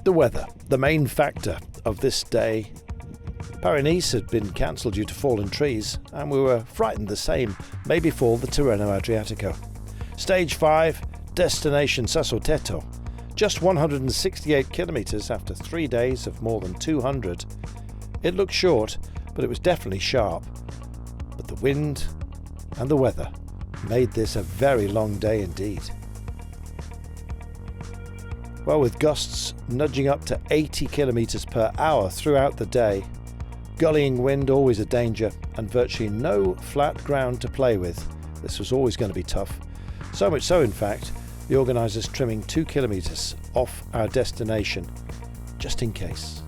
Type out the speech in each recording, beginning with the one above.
The weather, the main factor of this day. Paris-Nice had been cancelled due to fallen trees, and we were frightened the same may befall the Tirreno-Adriatico. Stage 5, destination Sassotetto. Just 168 kilometres after 3 days of more than 200. It looked short, but it was definitely sharp. But the wind and the weather made this a very long day indeed. Well, with gusts nudging up to 80 kilometres per hour throughout the day, gullying wind always a danger, and virtually no flat ground to play with, this was always going to be tough. So much so, in fact, the organisers trimming 2 kilometres off our destination, just in case.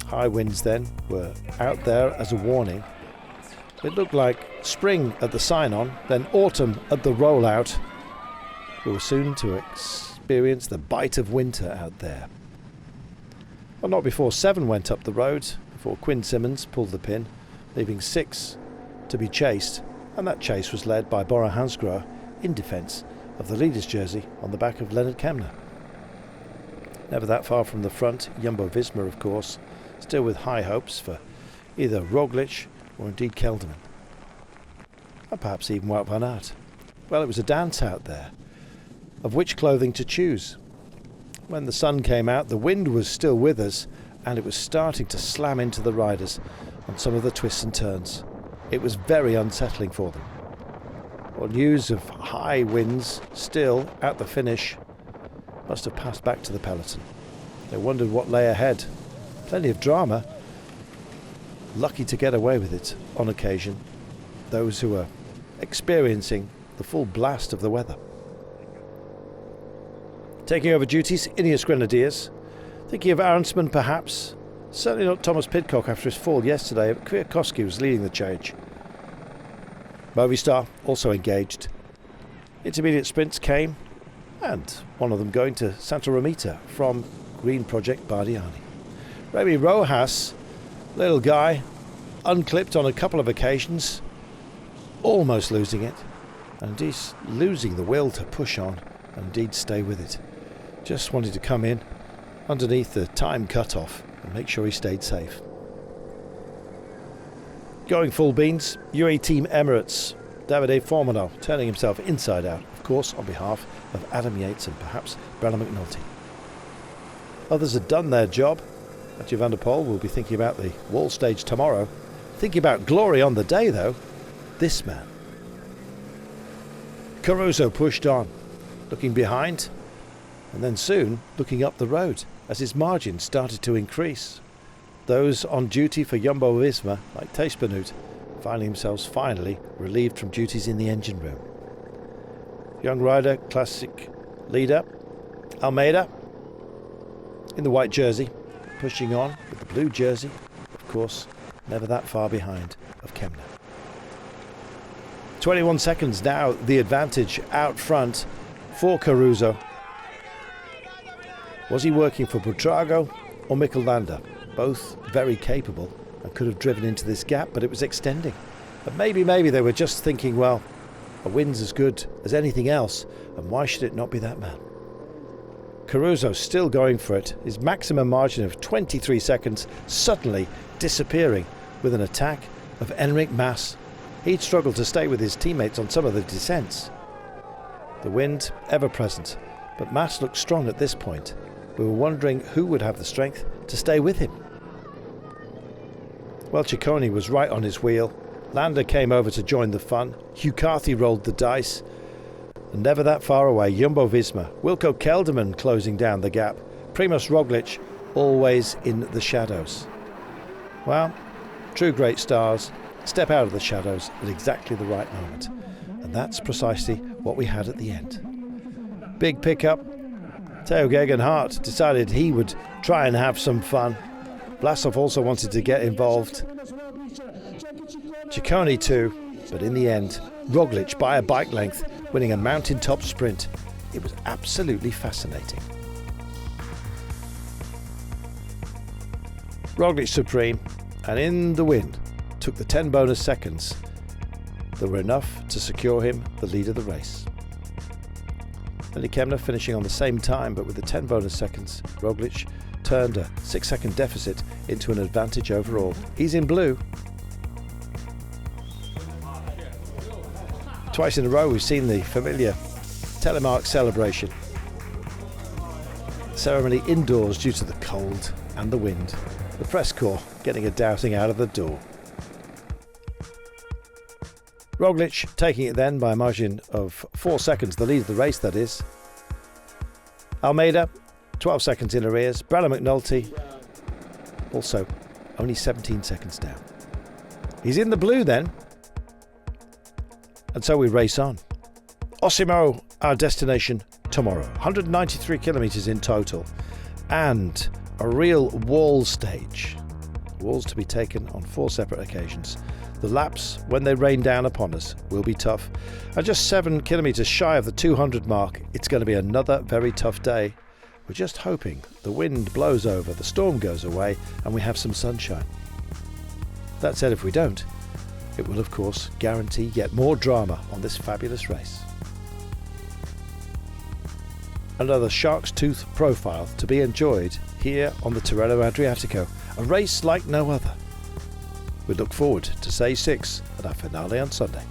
High winds then were out there as a warning. It looked like spring at the sign-on, then autumn at the rollout. We were soon to experience the bite of winter out there. Well, not before 7 went up the road, before Quinn Simmons pulled the pin, leaving 6 to be chased, and that chase was led by Bora Hansgrohe in defence of the leader's jersey on the back of Lennart Kemna. Never that far from the front, Jumbo-Visma, of course, still with high hopes for either Roglic or indeed Kelderman. And perhaps even Wout van Aert. Well, it was a dance out there of which clothing to choose. When the sun came out, the wind was still with us, and it was starting to slam into the riders on some of the twists and turns. It was very unsettling for them. Well, news of high winds still at the finish must have passed back to the peloton. They wondered what lay ahead. Plenty of drama. Lucky to get away with it on occasion, those who were experiencing the full blast of the weather. Taking over duties, Ineos Grenadiers. Thinking of Arensman perhaps. Certainly not Thomas Pidcock after his fall yesterday, but Kwiatkowski was leading the change. Movistar also engaged. Intermediate sprints came, and one of them going to Santa Romita from Green Project Bardiani. Remy Rojas, little guy, unclipped on a couple of occasions, almost losing it, and indeed losing the will to push on and indeed stay with it. Just wanted to come in underneath the time cut-off and make sure he stayed safe. Going full beans, UAE Team Emirates, Davide Formano turning himself inside out, of course on behalf of Adam Yates and perhaps Brennan McNulty. Others had done their job. Mathieu van der Poel will be thinking about the wall stage tomorrow. Thinking about glory on the day though, this man. Caruso pushed on, looking behind, and then soon looking up the road as his margin started to increase. Those on duty for Jumbo-Visma, like Thijs Benoot, finding themselves finally relieved from duties in the engine room. Young rider, classic leader, Almeida, in the white jersey, pushing on with the blue jersey, of course, never that far behind of Kemna. 21 seconds now, the advantage out front for Caruso. Was he working for Buitrago or Mikkel Landa? Both very capable and could have driven into this gap, but it was extending. But maybe they were just thinking, well, a win's as good as anything else, and why should it not be that man? Caruso still going for it, his maximum margin of 23 seconds suddenly disappearing with an attack of Enric Mas. He'd struggled to stay with his teammates on some of the descents. The wind ever present, but Mas looked strong at this point. We were wondering who would have the strength to stay with him. Well, Ciccone was right on his wheel. Landa came over to join the fun. Hugh Carthy rolled the dice. And never that far away, Jumbo-Visma. Wilco Kelderman closing down the gap. Primož Roglic always in the shadows. Well, true great stars step out of the shadows at exactly the right moment. And that's precisely what we had at the end. Big pickup. Theo Gegenhardt decided he would try and have some fun. Vlasov also wanted to get involved. Ciccone too, but in the end, Roglic by a bike length, winning a mountaintop sprint. It was absolutely fascinating. Roglic supreme, and in the wind, took the 10 bonus seconds that were enough to secure him the lead of the race. Lily Kemner finishing on the same time, but with the 10 bonus seconds. Roglic turned a 6-second deficit into an advantage overall. He's in blue. Twice in a row we've seen the familiar telemark celebration. Ceremony indoors due to the cold and the wind. The press corps getting a doubting out of the door. Roglic taking it then by a margin of 4 seconds, the lead of the race that is. Almeida 12 seconds in arrears. Brella McNulty also only 17 seconds down. He's in the blue then. And so we race on. Osimo, our destination tomorrow. 193 kilometres in total. And a real wall stage. Walls to be taken on 4 separate occasions. The laps, when they rain down upon us, will be tough. And just 7 kilometres shy of the 200 mark, it's going to be another very tough day. We're just hoping the wind blows over, the storm goes away, and we have some sunshine. That said, if we don't, it will of course guarantee yet more drama on this fabulous race. Another shark's tooth profile to be enjoyed here on the Tirreno-Adriatico, a race like no other. We look forward to Say 6 at our finale on Sunday.